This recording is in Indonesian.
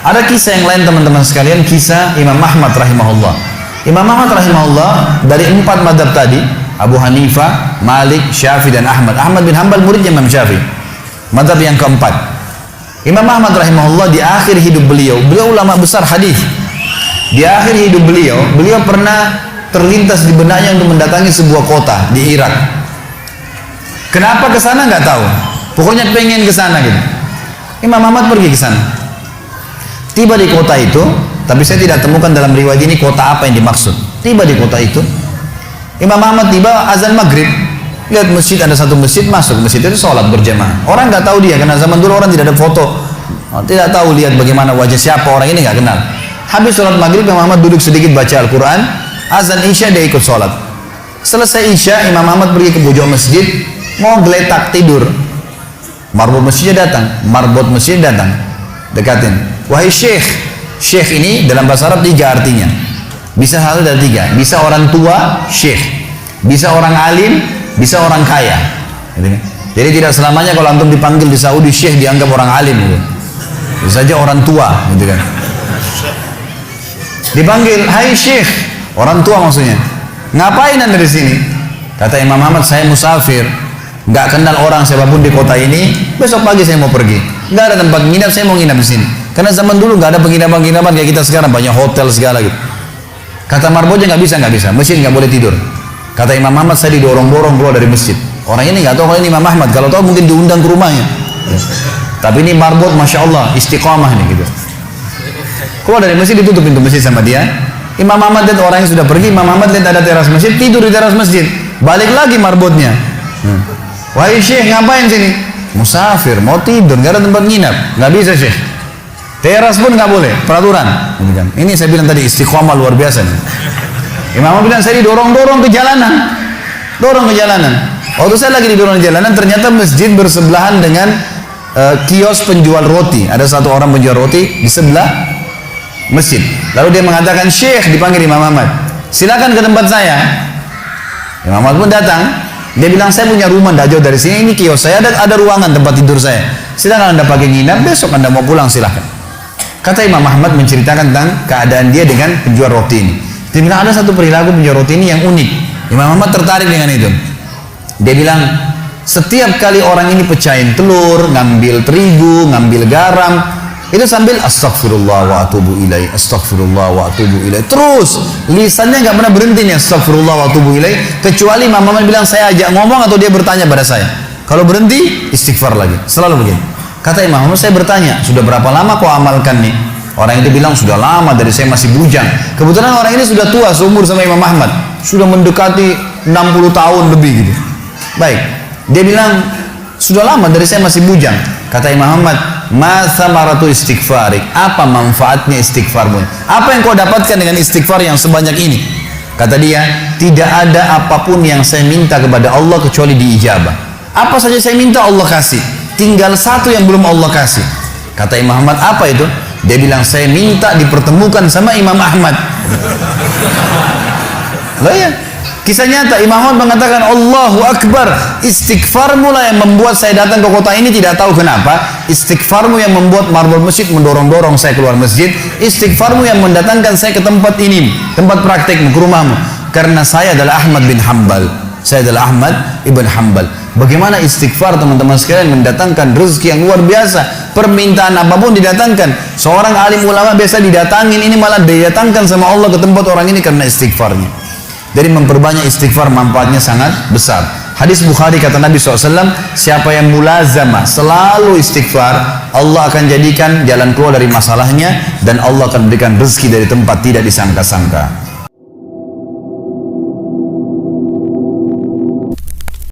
Ada kisah yang lain teman-teman sekalian, kisah Imam Ahmad rahimahullah. Imam Ahmad rahimahullah dari 4 madhab tadi, Abu Hanifah, Malik, Syafi'i dan Ahmad. Ahmad bin Hanbal muridnya Imam Syafi'i. Madhab yang keempat. Imam Ahmad rahimahullah di akhir hidup beliau ulama besar hadis. Di akhir hidup beliau pernah terlintas di benaknya untuk mendatangi sebuah kota di Irak. Kenapa ke sana nggak tahu. Pokoknya pengen ke sana gitu. Imam Ahmad pergi ke sana. Tiba di kota itu, tapi saya tidak temukan dalam riwayat ini kota apa yang dimaksud. Tiba di kota itu, Imam Ahmad tiba azan maghrib, lihat masjid, ada satu masjid, masuk masjid itu sholat berjamaah. Orang nggak tahu dia, karena zaman dulu orang tidak ada foto, tidak tahu lihat bagaimana wajah siapa orang ini, nggak kenal. Habis sholat maghrib, Imam Ahmad duduk sedikit baca Al-Quran, azan isya dia ikut sholat. Selesai isya, Imam Ahmad pergi ke pojok masjid, mau geletak tidur. Marbot masjidnya datang, dekatin. Wahai syekh, syekh ini dalam bahasa Arab 3 artinya. Bisa satu dari 3. Bisa orang tua, syekh. Bisa orang alim, bisa orang kaya. Jadi tidak selamanya kalau antum dipanggil di Saudi syekh dianggap orang alim gitu. Bisa saja orang tua gitu kan. Dipanggil, hai syekh, orang tua maksudnya. Ngapain anda di sini? Kata Imam Ahmad, saya musafir, nggak kenal orang siapapun di kota ini. Besok pagi saya mau pergi. Nggak ada tempat nginap, saya mau nginap di sini. Karena zaman dulu nggak ada penginapan-penginapan kayak kita sekarang, banyak hotel segala gitu. Kata marbotnya nggak bisa, masjid nggak boleh tidur. Kata Imam Ahmad, saya didorong-dorong keluar dari masjid. Orang ini nggak tahu kalau ini Imam Ahmad, kalau tahu mungkin diundang ke rumahnya. Tapi ini marbot, masya Allah, istiqamah nih gitu. Keluar dari masjid, ditutup pintu masjid sama dia. Imam Ahmad lihat orang yang sudah pergi, Imam Ahmad lihat ada teras masjid, tidur di teras masjid. Balik lagi marbotnya. Wahai syekh, ngapain sini? Musafir, mau tidur, nggak ada tempat nginap. Nggak bisa syekh. Teras pun nggak boleh, peraturan. Ini saya bilang tadi istiqomah luar biasa nih. Imam Ahmad bilang, saya didorong-dorong ke jalanan. Waktu saya lagi didorong ke jalanan, ternyata masjid bersebelahan dengan kios penjual roti. Ada satu orang penjual roti di sebelah masjid. Lalu dia mengatakan, syekh, dipanggil Imam Ahmad, silakan ke tempat saya. Imam Ahmad pun datang. Dia bilang, saya punya rumah tidak jauh dari sini, ini kios saya, ada ruangan tempat tidur saya. Silakan anda pakai nginap, besok anda mau pulang silakan. Kata Imam Ahmad menceritakan tentang keadaan dia dengan penjual roti ini. Dia bilang ada satu perilaku penjual roti ini yang unik. Imam Ahmad tertarik dengan itu. Dia bilang setiap kali orang ini pecahin telur, ngambil terigu, ngambil garam, itu sambil astagfirullah wa atubu ilaih, astagfirullah wa atubu ilaih. Terus lisannya nggak pernah berhenti nih astagfirullah wa atubu ilaih. Kecuali Imam Ahmad bilang saya ajak ngomong atau dia bertanya pada saya. Kalau berhenti istighfar lagi. Selalu begini. Kata Imam Ahmad, saya bertanya, sudah berapa lama kau amalkan nih? Orang itu bilang, sudah lama, dari saya masih bujang. Kebetulan orang ini sudah tua, seumur sama Imam Ahmad. Sudah mendekati 60 tahun lebih gitu. Baik, dia bilang, sudah lama, dari saya masih bujang. Kata Imam Ahmad, ma thamaratu istighfarik? Apa manfaatnya istighfarmu? Apa yang kau dapatkan dengan istighfar yang sebanyak ini? Kata dia, tidak ada apapun yang saya minta kepada Allah kecuali diijabah. Apa saja saya minta Allah kasih. Tinggal satu yang belum Allah kasih. Kata Imam Ahmad, apa itu? Dia bilang, saya minta dipertemukan sama Imam Ahmad. Loh ya, kisah nyata. Imam Ahmad mengatakan, Allahu Akbar, istighfarmu lah yang membuat saya datang ke kota ini, tidak tahu kenapa. Istighfarmu yang membuat marbot masjid mendorong-dorong saya keluar masjid. Istighfarmu yang mendatangkan saya ke tempat ini, tempat praktekmu, ke rumahmu. Karena saya adalah Ahmad bin Hanbal. Saya adalah Ahmad ibn Hanbal. Bagaimana istighfar teman-teman sekalian mendatangkan rezeki yang luar biasa. Permintaan apapun didatangkan. Seorang alim ulama biasa didatangin, ini malah didatangkan sama Allah ke tempat orang ini karena istighfarnya. Dari memperbanyak istighfar manfaatnya sangat besar. Hadis Bukhari kata Nabi SAW, siapa yang mulazamah selalu istighfar, Allah akan jadikan jalan keluar dari masalahnya dan Allah akan berikan rezeki dari tempat tidak disangka-sangka.